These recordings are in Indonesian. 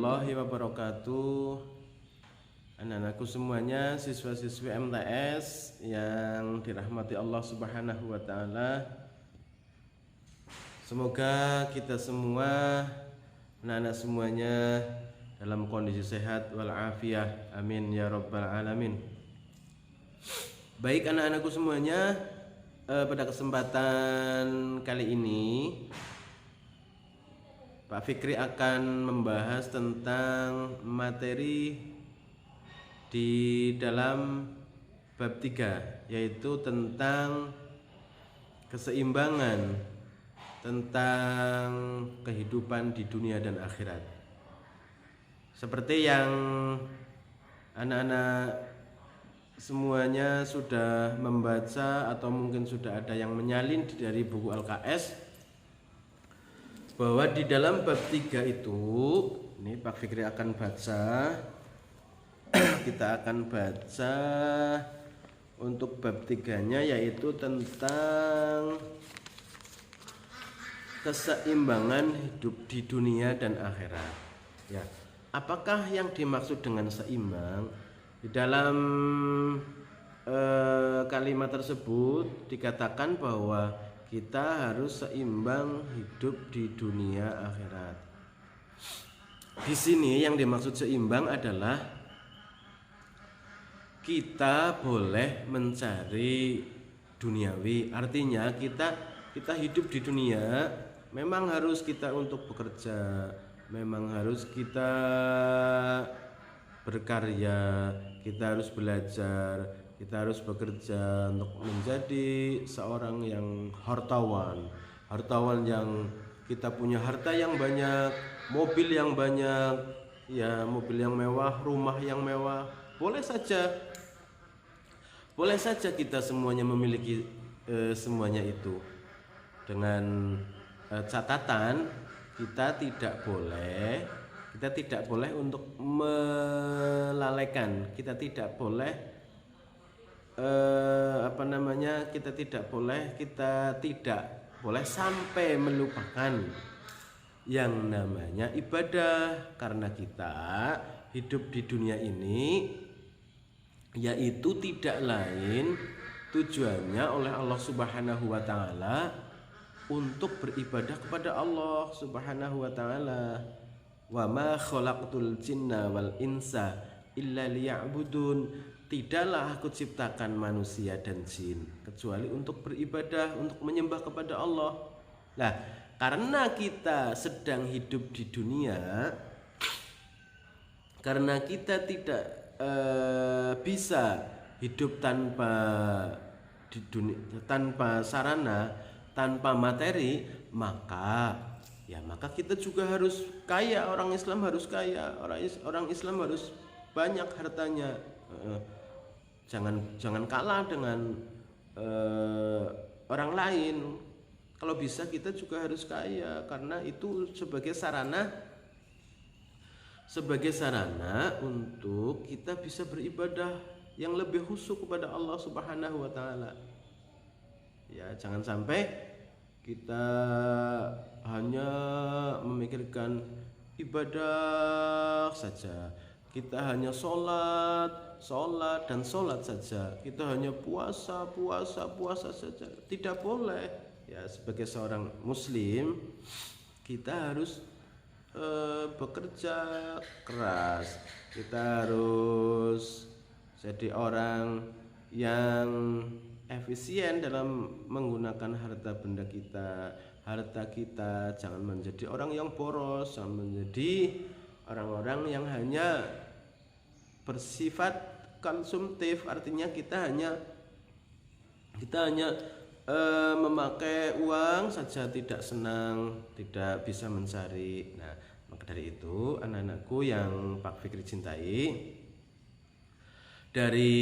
warahmatullahi wabarakatuh. Anak-anakku semuanya, siswa-siswi MTS yang dirahmati Allah Subhanahu wa taala. Semoga kita semua, anak-anak semuanya dalam kondisi sehat walafiat. Amin ya rabbal alamin. Baik anak-anakku semuanya, pada kesempatan kali ini Pak Fikri akan membahas tentang materi di dalam bab 3, yaitu tentang keseimbangan, tentang kehidupan di dunia dan akhirat. Seperti yang anak-anak semuanya sudah membaca atau mungkin sudah ada yang menyalin dari buku LKS, bahwa di dalam bab 3 itu, ini Pak Fikri akan baca, kita akan baca untuk bab 3-nya, yaitu tentang keseimbangan hidup di dunia dan akhirat. Ya, apakah yang dimaksud dengan seimbang? Di dalam kalimat tersebut dikatakan bahwa kita harus seimbang hidup di dunia akhirat. Di sini yang dimaksud seimbang adalah kita boleh mencari duniawi. Artinya kita hidup di dunia memang harus kita untuk bekerja, memang harus kita berkarya, kita harus belajar, kita harus bekerja untuk menjadi seorang yang hartawan yang kita punya harta yang banyak, mobil yang banyak, ya mobil yang mewah, rumah yang mewah. Boleh saja kita semuanya memiliki semuanya itu, dengan catatan kita tidak boleh untuk melalaikan, kita tidak boleh kita tidak boleh sampai melupakan yang namanya ibadah, karena kita hidup di dunia ini yaitu tidak lain tujuannya oleh Allah Subhanahu wa taala untuk beribadah kepada Allah Subhanahu wa taala. Wa ma khalaqtul jinna wal insa illa liya'budun. Tidaklah aku ciptakan manusia dan jin kecuali untuk beribadah, untuk menyembah kepada Allah. Nah, karena kita sedang hidup di dunia, karena kita tidak bisa hidup tanpa sarana, tanpa materi, maka kita juga harus kaya. Orang Islam harus kaya, orang Islam harus banyak hartanya. Jangan kalah dengan orang lain. Kalau bisa kita juga harus kaya, karena itu sebagai sarana untuk kita bisa beribadah yang lebih khusyuk kepada Allah Subhanahu wa taala. Ya, jangan sampai kita hanya memikirkan ibadah saja. Kita hanya sholat dan sholat saja. Kita hanya puasa saja. Tidak boleh. Ya, sebagai seorang muslim kita harus bekerja keras. Kita harus jadi orang yang efisien dalam menggunakan harta benda kita. Harta kita jangan menjadi orang yang boros, jangan menjadi orang-orang yang hanya bersifat konsumtif. Artinya kita hanya memakai uang saja, tidak senang, tidak bisa mencari. Nah, maka dari itu anak-anakku yang Pak Fikri cintai, dari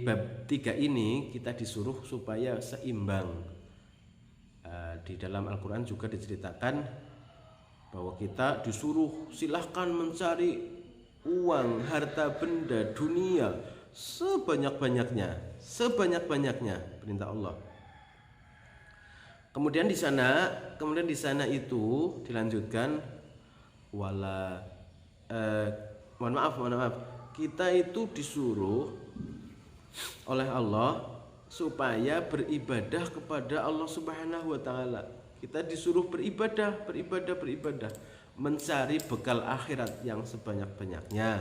bab 3 ini kita disuruh supaya seimbang. Di dalam Al-Quran juga diceritakan bahwa kita disuruh silahkan mencari uang, harta benda dunia sebanyak-banyaknya perintah Allah. Kemudian di sana itu dilanjutkan wala mohon maaf, kita itu disuruh oleh Allah supaya beribadah kepada Allah Subhanahu wa taala. Kita disuruh beribadah, mencari bekal akhirat yang sebanyak-banyaknya.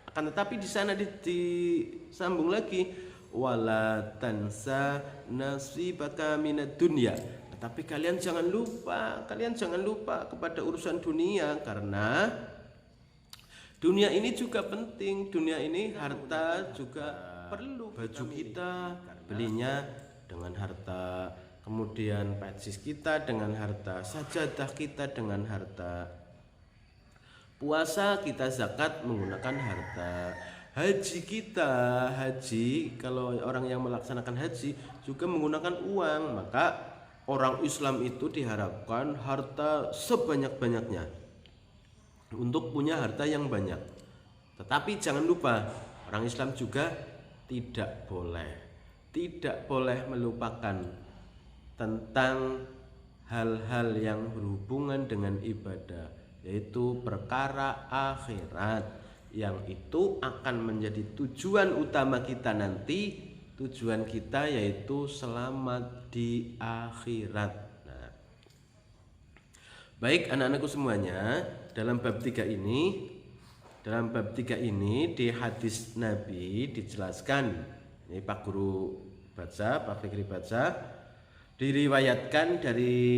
Akan tetapi di sana disambung lagi, wala tansa nasibaka minad dunya. Tetapi kalian jangan lupa kepada urusan dunia, karena dunia ini juga penting, dunia ini harta juga perlu. Baju kita belinya dengan harta, kemudian peci kita dengan harta, sajadah kita dengan harta, puasa kita zakat menggunakan harta, haji kita, kalau orang yang melaksanakan haji juga menggunakan uang. Maka orang Islam itu diharapkan harta sebanyak-banyaknya, untuk punya harta yang banyak. Tetapi jangan lupa, orang Islam juga tidak boleh melupakan tentang hal-hal yang berhubungan dengan ibadah, yaitu perkara akhirat, yang itu akan menjadi tujuan utama kita nanti. Tujuan kita yaitu selamat di akhirat. Nah, baik anak-anakku semuanya, dalam bab 3 ini di hadis Nabi dijelaskan, ini Pak Guru baca, Pak Fikri baca, diriwayatkan dari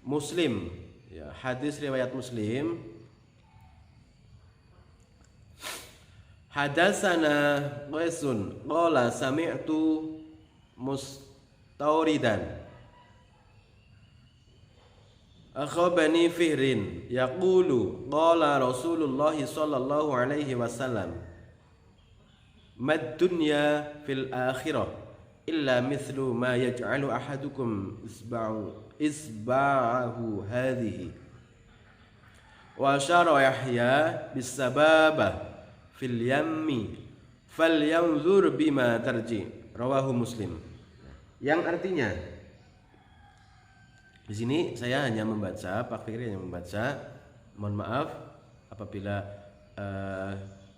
Muslim, ya, hadis riwayat Muslim. Hadatsana Qaisun qala sami'tu Mustawridan akhbani Fihrin yaqulu qala Rasulullah sallallahu alaihi wasallam mad dunya fil akhirah illa mithlu ma yaj'alu ahadukum isba'ahu hadhihi wa syara Yahya bis sababah fil yammi falyanzur bima tarji, rawahu Muslim. Yang artinya, di sini saya hanya membaca, Pak Fikri hanya membaca. Mohon maaf apabila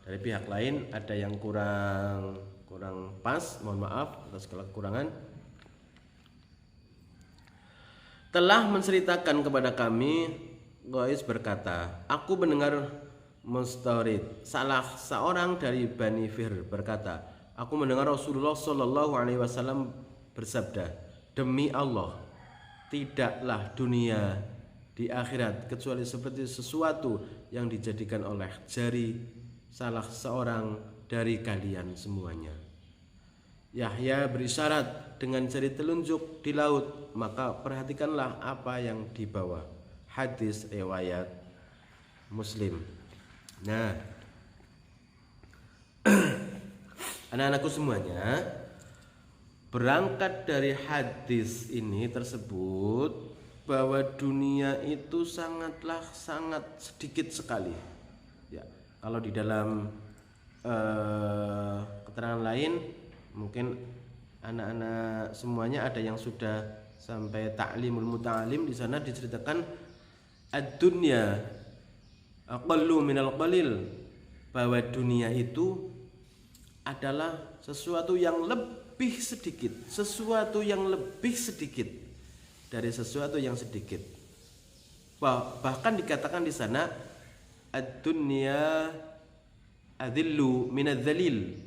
dari pihak lain ada yang kurang pas, mohon maaf atas segala kekurangan. Telah menceritakan kepada kami, Qais berkata, aku mendengar Mustawrid, salah seorang dari Bani Fihr berkata, aku mendengar Rasulullah Shallallahu Alaihi Wasallam bersabda, demi Allah, tidaklah dunia di akhirat kecuali seperti sesuatu yang dijadikan oleh jari salah seorang dari kalian semuanya. Yahya berisyarat dengan jari telunjuk di laut, maka perhatikanlah apa yang dibawa. Hadis riwayat Muslim. Nah, anak-anakku semuanya, berangkat dari hadis ini tersebut bahwa dunia itu sangat sedikit sekali. Ya, kalau di dalam keterangan lain, mungkin anak-anak semuanya ada yang sudah sampai ta'limul muta'alim, di sana diceritakan ad-dunya aqallu minal qalil, bahwa dunia itu adalah sesuatu yang lebih sedikit dari sesuatu yang sedikit. Bahkan dikatakan di sana ad-dunya adillu minadz zalil.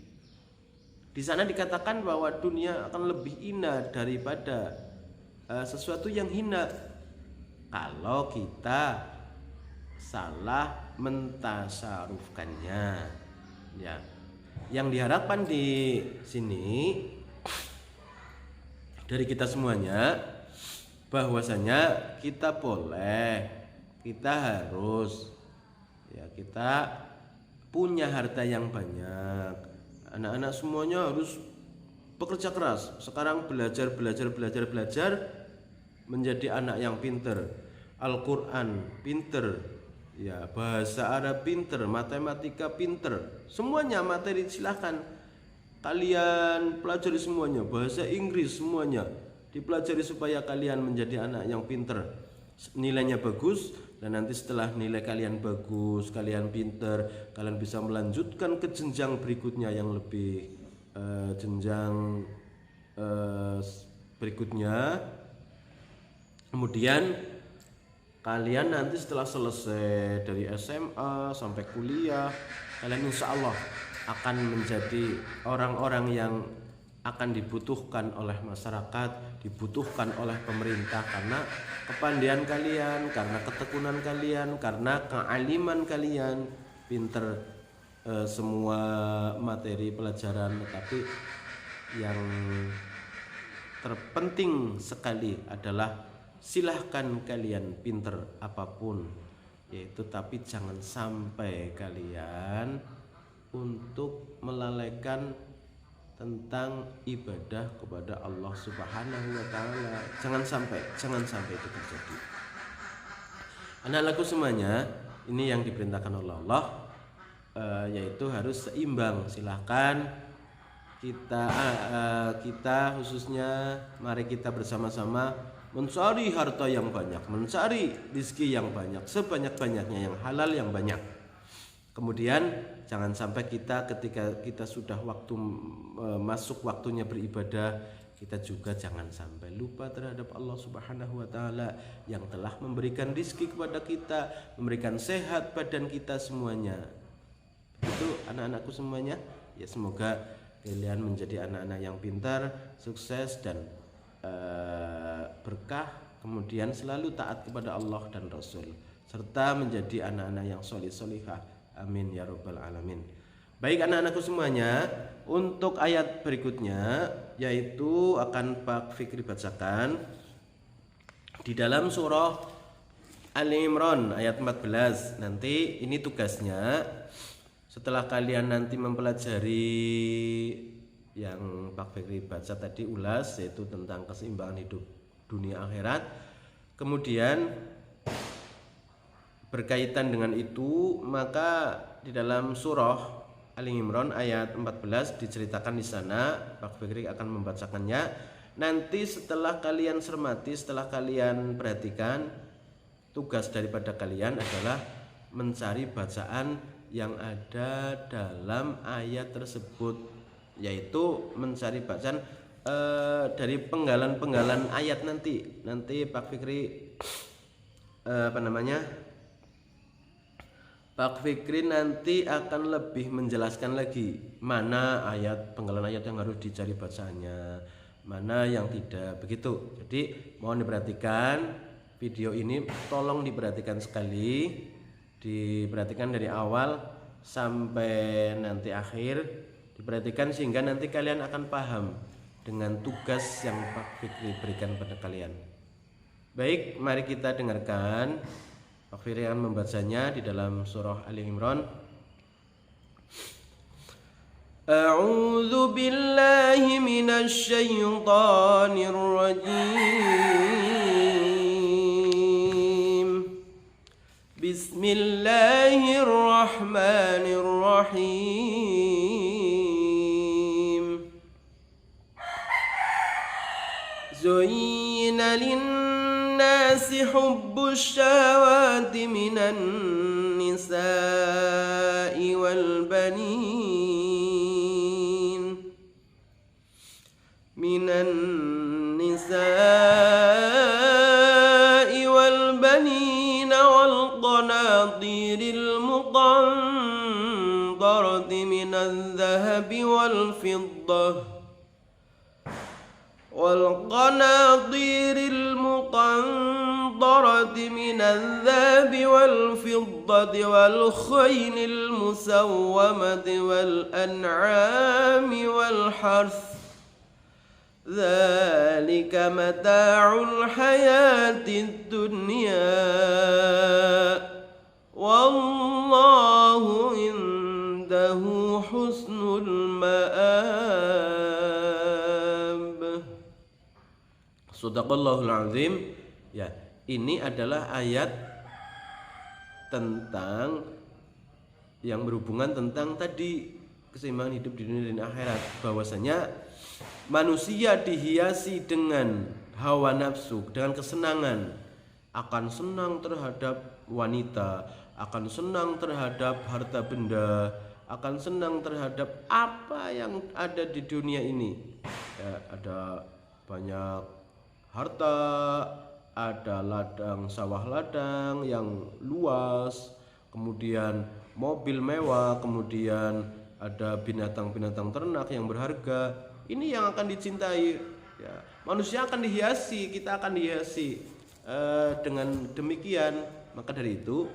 Di sana dikatakan bahwa dunia akan lebih hina daripada sesuatu yang hina kalau kita salah mentasarufkannya. Ya, yang diharapkan di sini dari kita semuanya, bahwasanya kita harus, ya, kita punya harta yang banyak. Anak-anak semuanya harus bekerja keras. Sekarang belajar menjadi anak yang pinter, Al-Quran pinter, ya, bahasa Arab pinter, matematika pinter, semuanya materi silahkan kalian pelajari semuanya. Bahasa Inggris semuanya dipelajari supaya kalian menjadi anak yang pinter, nilainya bagus, dan nanti setelah nilai kalian bagus, kalian pinter, kalian bisa melanjutkan ke jenjang berikutnya yang lebih jenjang berikutnya. Kemudian kalian nanti setelah selesai dari SMA sampai kuliah, kalian insya Allah akan menjadi orang-orang yang akan dibutuhkan oleh masyarakat, dibutuhkan oleh pemerintah, karena kepandaian kalian, karena ketekunan kalian, karena kealiman kalian, pinter semua materi pelajaran. Tapi yang terpenting sekali adalah silahkan kalian pinter apapun, yaitu tapi jangan sampai kalian untuk melalaikan tentang ibadah kepada Allah Subhanahu wa taala. Jangan sampai itu terjadi. Anak-anakku semuanya, ini yang diperintahkan oleh Allah, yaitu harus seimbang. Silahkan kita khususnya mari kita bersama-sama mencari harta yang banyak, mencari rezeki yang banyak, sebanyak-banyaknya, yang halal yang banyak. Kemudian jangan sampai kita ketika kita sudah masuk waktunya beribadah, kita juga jangan sampai lupa terhadap Allah Subhanahu wa taala yang telah memberikan rezeki kepada kita, memberikan sehat badan kita semuanya. Itu anak-anakku semuanya, ya semoga kalian menjadi anak-anak yang pintar, sukses dan berkah, kemudian selalu taat kepada Allah dan Rasul, serta menjadi anak-anak yang solih-solihah. Amin ya rabbal alamin. Baik anak-anakku semuanya, untuk ayat berikutnya yaitu akan Pak Fikri bacakan di dalam surah Ali Imran ayat 14. Nanti ini tugasnya setelah kalian nanti mempelajari yang Pak Fikri baca tadi ulas, yaitu tentang keseimbangan hidup dunia akhirat. Kemudian berkaitan dengan itu, maka di dalam surah Ali Imran ayat 14 diceritakan di sana, Pak Fikri akan membacakannya. Nanti setelah kalian cermati, setelah kalian perhatikan, tugas daripada kalian adalah mencari bacaan yang ada dalam ayat tersebut, yaitu mencari bacaan dari penggalan-penggalan ayat. Nanti Pak Fikri Pak Fikri nanti akan lebih menjelaskan lagi mana penggalan ayat yang harus dicari bacaannya, mana yang tidak, begitu. Jadi mohon diperhatikan video ini, tolong diperhatikan sekali, diperhatikan dari awal sampai nanti akhir, diperhatikan sehingga nanti kalian akan paham dengan tugas yang Pak Fikri berikan pada kalian. Baik, mari kita dengarkan Pak Fikri akan membacanya di dalam surah Ali Imran. A'udzu billahi minasy syaithanir rajim. Bismillahirrahmanirrahim. Zuyyina lin-nasi hubbus syahawati minan nisa'i wal banin wal qanatiril muqantarati minadh dhahabi wal fiddah والقناطير المقنطرة من الذهب والفضة والخيل المسومة والأنعام والحرث ذلك متاع الحياة الدنيا والله عنده حسن المآب. Shadaqallahul azim. Ya, ini adalah ayat tentang yang berhubungan tentang tadi keseimbangan hidup di dunia dan akhirat, bahwasanya manusia dihiasi dengan hawa nafsu, dengan kesenangan, akan senang terhadap wanita, akan senang terhadap harta benda, akan senang terhadap apa yang ada di dunia ini. Ya, ada banyak harta, ada ladang sawah ladang yang luas, kemudian mobil mewah, kemudian ada binatang-binatang ternak yang berharga. Ini yang akan dicintai. Ya, manusia akan dihiasi, kita akan dihiasi dengan demikian. Maka dari itu,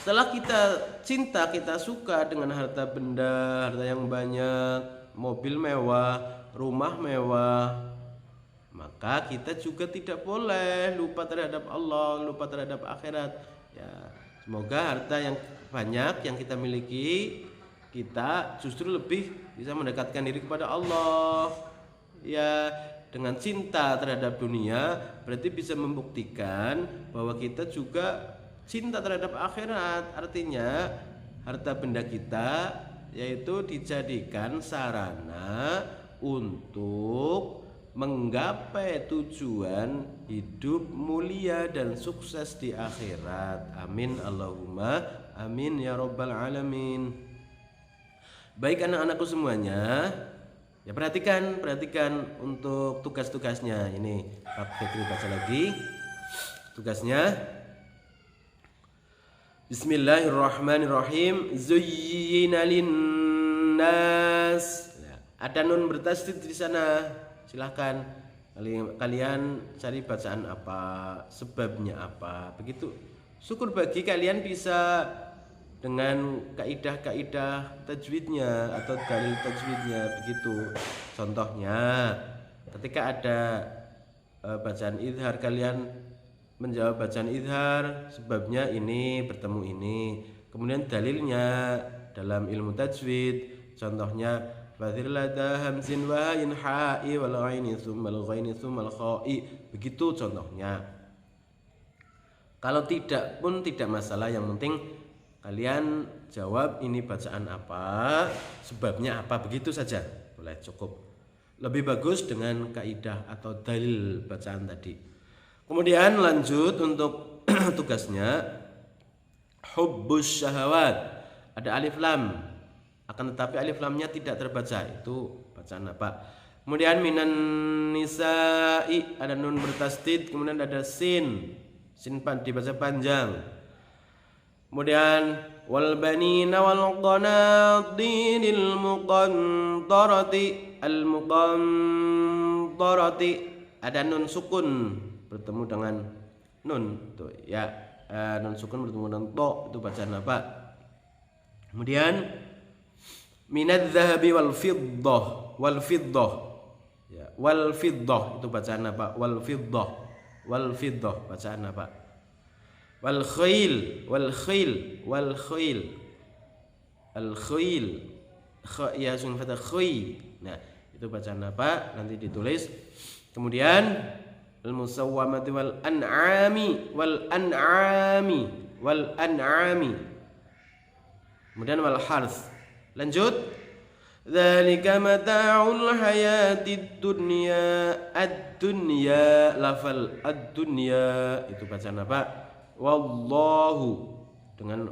setelah kita cinta, kita suka dengan harta benda, harta yang banyak, mobil mewah, rumah mewah, maka kita juga tidak boleh lupa terhadap Allah, lupa terhadap akhirat. Ya, semoga harta yang banyak yang kita miliki, kita justru lebih bisa mendekatkan diri kepada Allah. Ya, dengan cinta terhadap dunia berarti bisa membuktikan bahwa kita juga cinta terhadap akhirat. Artinya harta benda kita yaitu dijadikan sarana untuk menggapai tujuan hidup mulia dan sukses di akhirat. Amin Allahumma amin ya rabbal alamin. Baik anak-anakku semuanya, ya perhatikan untuk tugas-tugasnya. Ini Pak Fikri baca lagi tugasnya. Bismillahirrahmanirrahim. Zuyyina linnas. Ya, ada nun bertasydid di sana. Silahkan kalian cari bacaan apa, sebabnya apa. Begitu. Syukur bagi kalian bisa dengan kaidah-kaidah tajwidnya atau dalil tajwidnya. Begitu. Contohnya, ketika ada bacaan idhar, kalian menjawab bacaan idhar, sebabnya ini bertemu ini. Kemudian dalilnya dalam ilmu tajwid, contohnya fadhir lada hamzin wa in ha'i wal ghaini tsummal ghaini tsummal kha'i. Begitu contohnya. Kalau tidak pun tidak masalah, yang penting kalian jawab ini bacaan apa, sebabnya apa, begitu saja. Boleh, cukup. Lebih bagus dengan kaidah atau dalil bacaan tadi. Kemudian lanjut untuk tugasnya, hubbus syahawat. Ada alif lam, akan tetapi alif lamnya tidak terbaca. Itu bacaan apa? Kemudian minan nisa'i, ada nun bertasydid, kemudian ada sin dibaca panjang. Kemudian wal banina wal qanatiril muqantarati, al muqantarati, ada nun sukun bertemu dengan nun tuh ya, nun sukun bertemu dengan to, itu bacaan apa? Kemudian minadz zahabi wal fiddah ya, wal fiddah itu bacaan apa? Wal fiddah bacaan apa? Wal khil al khil ya sun fatha khi. Nah, itu bacaan apa? Nanti ditulis. Kemudian al-musawwamati wal an'ami. Kemudian wal harth. Lanjut. Dzalika mata'ul hayatid dunya. Ad-dunya, lafal ad-dunya itu bacaan apa? Wallahu, dengan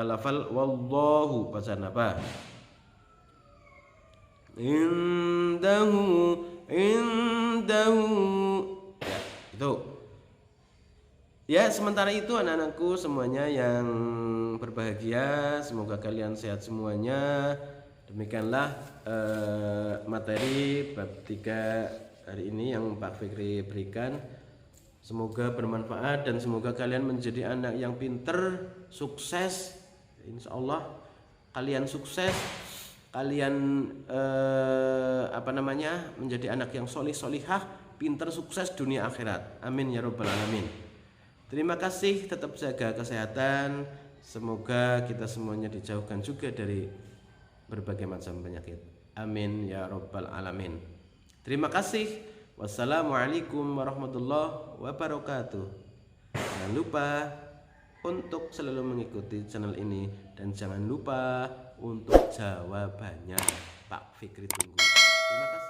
lafal wallahu bacaan apa? Indahu ya, itu ya. Sementara itu anak-anakku semuanya yang berbahagia, semoga kalian sehat semuanya. Demikianlah materi bab 3 hari ini yang Pak Fikri berikan. Semoga bermanfaat dan semoga kalian menjadi anak yang pinter, sukses. Insya Allah kalian sukses, kalian menjadi anak yang solihah, pinter, sukses dunia akhirat. Amin ya rabbal alamin. Terima kasih, tetap jaga kesehatan. Semoga kita semuanya dijauhkan juga dari berbagai macam penyakit. Amin ya rabbal alamin. Terima kasih. Wassalamualaikum warahmatullahi wabarakatuh. Jangan lupa untuk selalu mengikuti channel ini dan jangan lupa untuk jawabannya Pak Fikri tunggu. Terima kasih.